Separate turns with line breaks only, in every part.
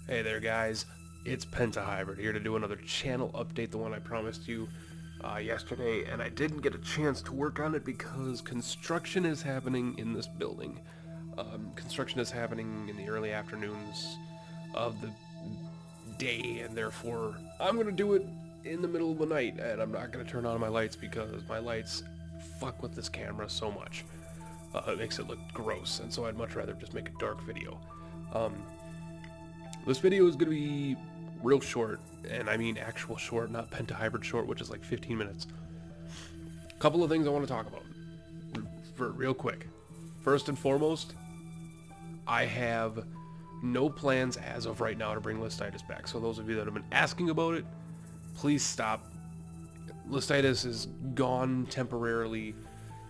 Hey there guys, it's Penta Hybrid here to do another channel update, the one I promised you yesterday, and I didn't get a chance to work on it because construction is happening in this building. Construction is happening in the early afternoons of the day, and therefore I'm going to do it in the middle of the night, and I'm not going to turn on my lights because my lights fuck with this camera so much. It makes it look gross, and so I'd much rather just make a dark video. This video is going to be real short, and I mean actual short, not Penta Hybrid short, which is like 15 minutes. Couple of things I want to talk about, for real quick. First and foremost, I have no plans as of right now to bring Listitis back, so those of you that have been asking about it, please stop. Listitis is gone temporarily.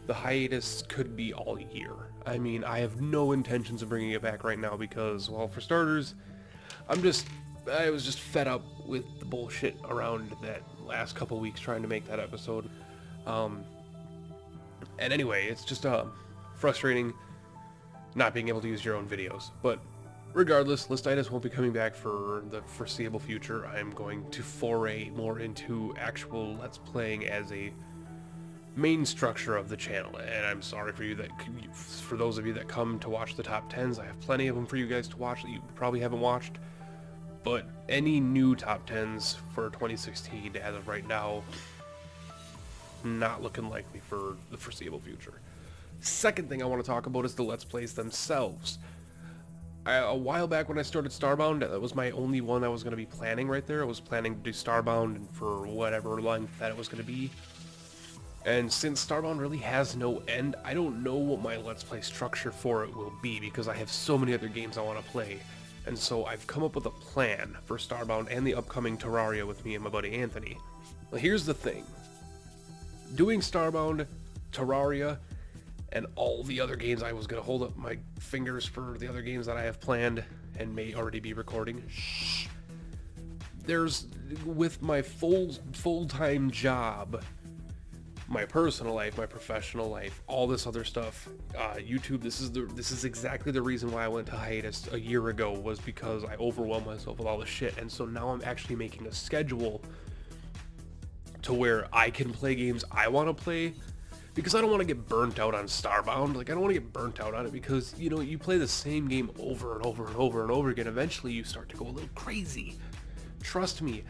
The hiatus could be all year. I mean, I have no intentions of bringing it back right now because, well, for starters, I was just fed up with the bullshit around that last couple weeks trying to make that episode. And anyway, it's just frustrating not being able to use your own videos. But regardless, Listitis won't be coming back for the foreseeable future. I'm going to foray more into actual Let's Playing as a main structure of the channel, and I'm sorry for those of you that come to watch the top 10s. I have plenty of them for you guys to watch that you probably haven't watched, but any new top 10s for 2016 as of right now, not looking likely for the foreseeable future. Second thing I want to talk about is the Let's Plays themselves. A while back when I started Starbound, that was my only one I was going to be planning right there. I was planning to do Starbound for whatever length that it was going to be. And since Starbound really has no end, I don't know what my Let's Play structure for it will be because I have so many other games I want to play. And so I've come up with a plan for Starbound and the upcoming Terraria with me and my buddy Anthony. Well, here's the thing. Doing Starbound, Terraria, and all the other games, I was going to hold up my fingers for the other games that I have planned and may already be recording. Shh. With my full-time job, my personal life, my professional life, all this other stuff, YouTube, this is exactly the reason why I went to hiatus a year ago, was because I overwhelmed myself with all this shit. And so now I'm actually making a schedule to where I can play games I want to play, because I don't want to get burnt out on Starbound. Like, I don't want to get burnt out on it because, you know, you play the same game over and over and over and over again. Eventually you start to go a little crazy. Trust me.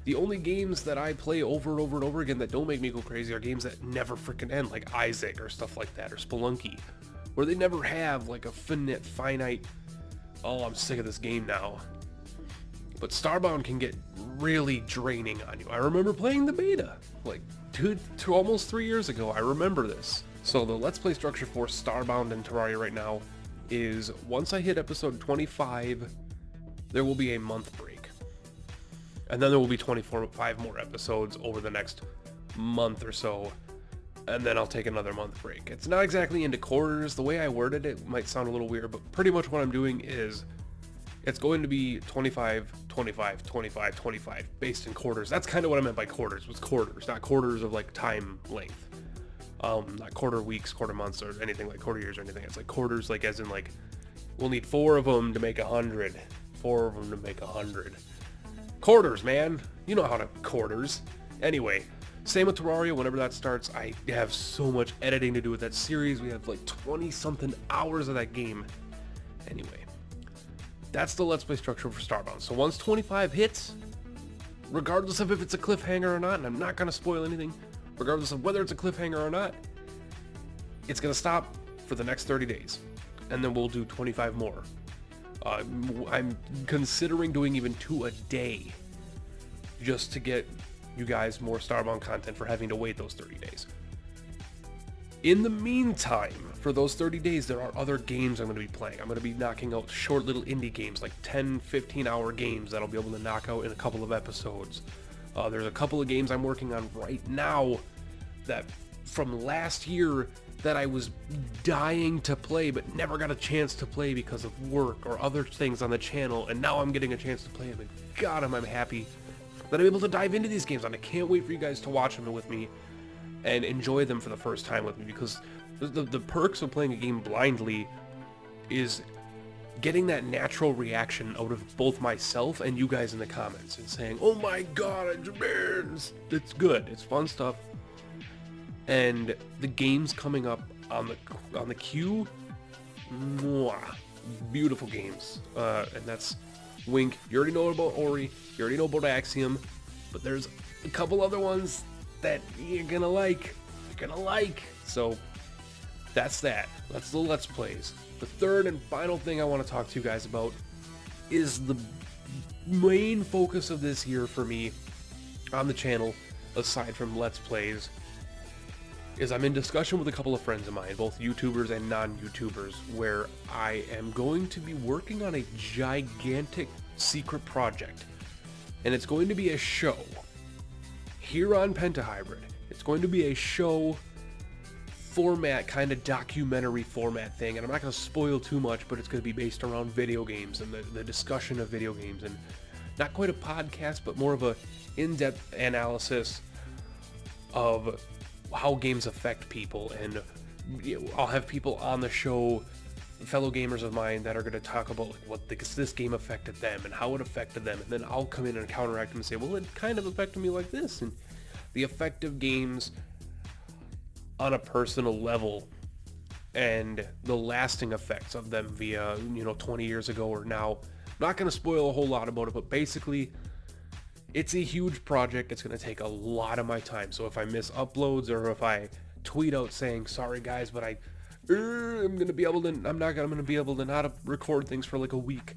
The only games that I play over and over and over again that don't make me go crazy are games that never freaking end, like Isaac or stuff like that, or Spelunky, where they never have like a finite, oh, I'm sick of this game now. But Starbound can get really draining on you. I remember playing the beta, like almost 3 years ago. I remember this. So the Let's Play structure for Starbound and Terraria right now is, once I hit episode 25, there will be a month break. And then there will be 5 more episodes over the next month or so, and then I'll take another month break. It's not exactly into quarters. The way I worded it might sound a little weird, but pretty much what I'm doing is it's going to be 25, 25, 25, 25, based in quarters. That's kind of what I meant by quarters, was quarters, not quarters of like time length. Not quarter weeks, quarter months, or anything like quarter years or anything. It's like quarters, like as in like, we'll need 4 of them to make 100. 4 of them to make 100. Quarters, man. You know how to quarters. Anyway, same with Terraria. Whenever that starts, I have so much editing to do with that series. We have like 20-something hours of that game. Anyway, that's the Let's Play structure for Starbound. So once 25 hits, regardless of if it's a cliffhanger or not, and I'm not going to spoil anything, regardless of whether it's a cliffhanger or not, it's going to stop for the next 30 days. And then we'll do 25 more. I'm considering doing even 2 a day, just to get you guys more Starbound content for having to wait those 30 days. In the meantime, for those 30 days, there are other games I'm going to be playing. I'm going to be knocking out short little indie games, like 10, 15-hour games that I'll be able to knock out in a couple of episodes. There's a couple of games I'm working on right now that from last year that I was dying to play but never got a chance to play because of work or other things on the channel, and now I'm getting a chance to play them, and god, I'm happy that I'm able to dive into these games, and I can't wait for you guys to watch them with me and enjoy them for the first time with me, because the perks of playing a game blindly is getting that natural reaction out of both myself and you guys in the comments and saying, oh my god, it's good, it's fun stuff. And the games coming up on the queue, mwah, beautiful games. And that's wink. You already know about Ori, you already know about Axiom, but there's a couple other ones that you're gonna like. So that's that. That's the Let's Plays. The third and final thing I want to talk to you guys about is the main focus of this year for me on the channel, aside from Let's Plays, is I'm in discussion with a couple of friends of mine, both YouTubers and non-YouTubers, where I am going to be working on a gigantic secret project. And it's going to be a show here on Penta Hybrid. It's going to be a show format, kind of documentary format thing, and I'm not going to spoil too much, but it's going to be based around video games and the discussion of video games, and not quite a podcast, but more of a in-depth analysis of how games affect people. And I'll have people on the show, fellow gamers of mine, that are going to talk about like what this game affected them and how it affected them, and then I'll come in and counteract them and say, well, it kind of affected me like this, and the effect of games on a personal level and the lasting effects of them via 20 years ago or now. I'm not going to spoil a whole lot about it, but basically it's a huge project. It's going to take a lot of my time, so if I miss uploads or if I tweet out saying sorry guys, but I'm not going to be able to not record things for like a week,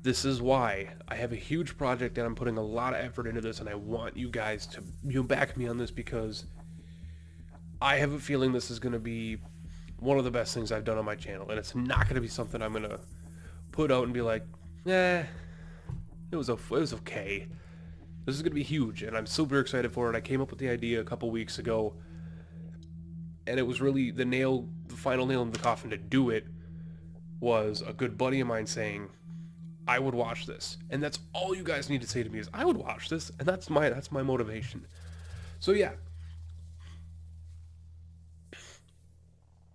this is why. I have a huge project and I'm putting a lot of effort into this, and I want you guys to back me on this, because I have a feeling this is going to be one of the best things I've done on my channel, and it's not going to be something I'm going to put out and be like, it was okay. This is going to be huge, and I'm super excited for it. I came up with the idea a couple weeks ago, and it was really the final nail in the coffin to do it was a good buddy of mine saying, I would watch this. And that's all you guys need to say to me is, I would watch this, and that's my motivation. So yeah.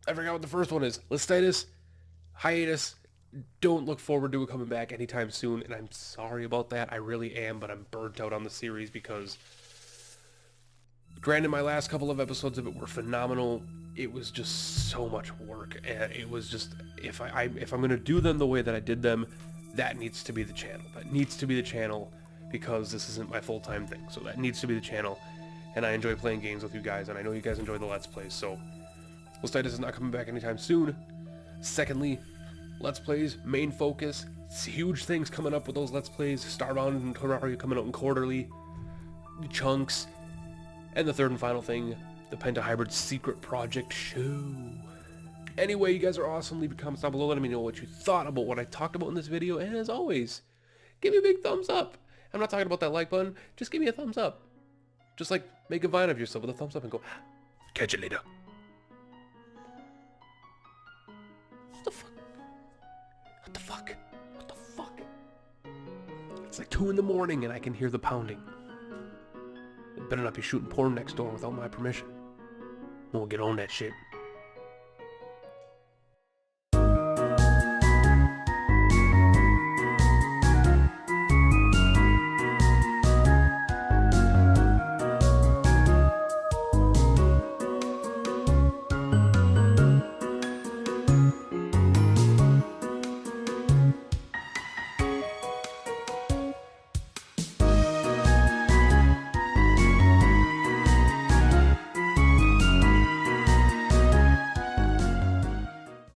I forgot what the first one is. Listitis, hiatus. Don't look forward to it coming back anytime soon, and I'm sorry about that. I really am, but I'm burnt out on the series because, granted, my last couple of episodes of it were phenomenal. It was just so much work, and it was just, if I'm gonna do them the way that I did them, that needs to be the channel. That needs to be the channel, because this isn't my full-time thing. So that needs to be the channel, and I enjoy playing games with you guys, and I know you guys enjoy the Let's Plays, so Listitis is not coming back anytime soon. Secondly, Let's Plays, main focus. It's huge things coming up with those Let's Plays. Starbound and Terraria coming out in quarterly chunks. And the third and final thing, the Penta Hybrid Secret Project show. Anyway, you guys are awesome. Leave your comments down below. Let me know what you thought about what I talked about in this video. And as always, give me a big thumbs up. I'm not talking about that like button. Just give me a thumbs up. Just like make a vine of yourself with a thumbs up and go, catch you later. What the fuck? It's like 2 in the morning and I can hear the pounding. It better not be shooting porn next door without my permission. We'll get on that shit.